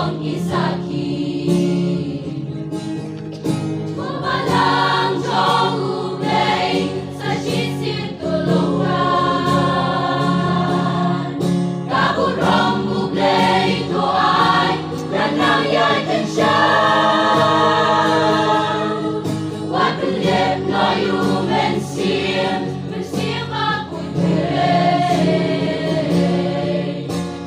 iyong isakit. Kumalang jong ublay sa sisid tulungan. Kaburong ublay to ay nanayay tensyon. What will live no human sin, bersama putih.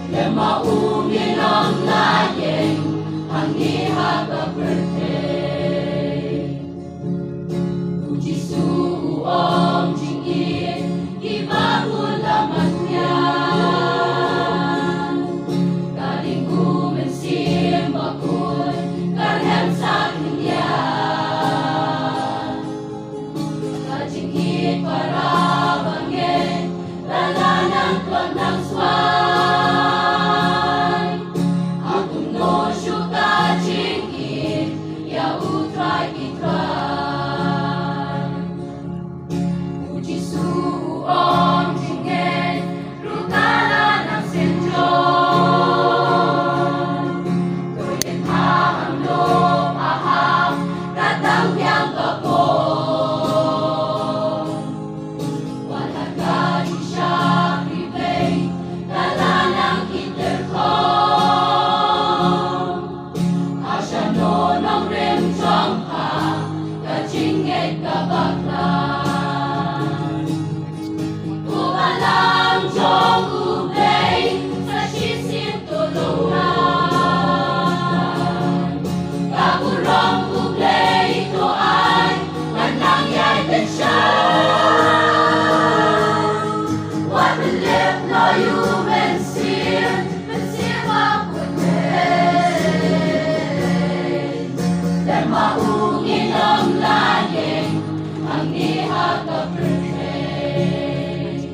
Lemaumin ang layeng, ang ihaba birthday. Puji suong jingin, ibago laman niya. Galing kumensim bakun, karhem sa kanya. Kajingit para bangin, lala ng tuwan ng sway. Atum no syuka jingit, ya utray itray. Puji suong jingit, rutala ng sentyon. Tuyen aham lo aham, katang yang kapon. Walang gaji siya replay, dala ng intercom. Asya no ng rim chong ha, kajingit kabaklan. Kumalang jong ublay sa sisid tulungan. Kaburong ublay ito ay nanangyay tensyon. What will live no human sin, bersama putih. Dan maungin ang layeng, ang ihagap birthday.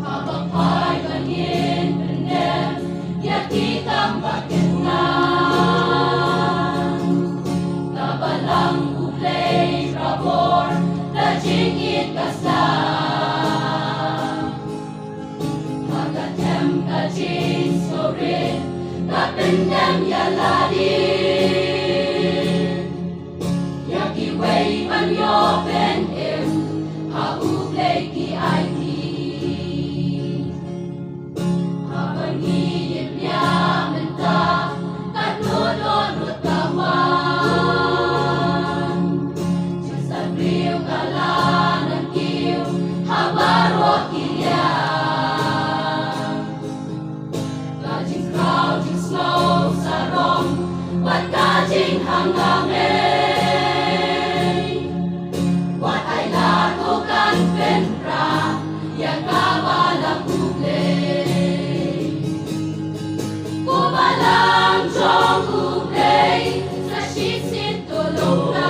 Habang ay bangin benem, yakitang bakit na. Kabalang ublay rabor, najingit kasam. Magatem kajin sorin, kapendem yaladin. Yakiway panyo benem, haublay ki IT. Habang hiyip niya menta, katnudod tawan. Diyos ang riyo kalanan kiyo, habaro kilyan. Kajing crowd, jing snow, sarong, wat kajing hangangay. Wat ay latukan penra, yang kawalang ublay. Kumalang jong ublay, sa sisid tulungan.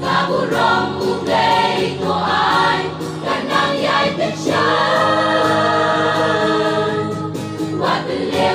Kaburong ublay ito ay nanangyay tensyon. What will live